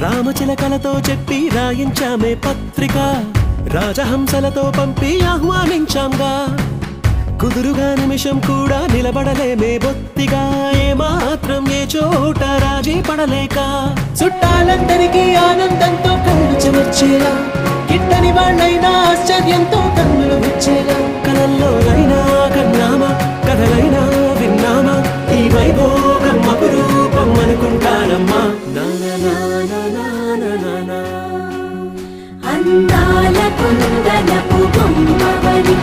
రామచిలకలతో చెప్పి రాయించామే పత్రిక రాజహంసలతో పంపి ఆహ్వానించాంగా కుదురుగా నిమిషం కూడా నిలబడలేమే బొత్తిగా ఏమాత్రం ఏ చోట రాజీ పడలేక చుట్టాలందరికీ ఆనందంతో కళ్ళు చెమర్చేలా గిట్టని వాళ్ళైనా ఆశ్చర్యంతో కన్నులు విచ్చేలా కలల్లోనైనా కన్నామా కథలైనా విన్నామా ఈ వైభోగం అపురూపం అనుకుంటానమ్మా అందాల కుందనపు బొమ్మవని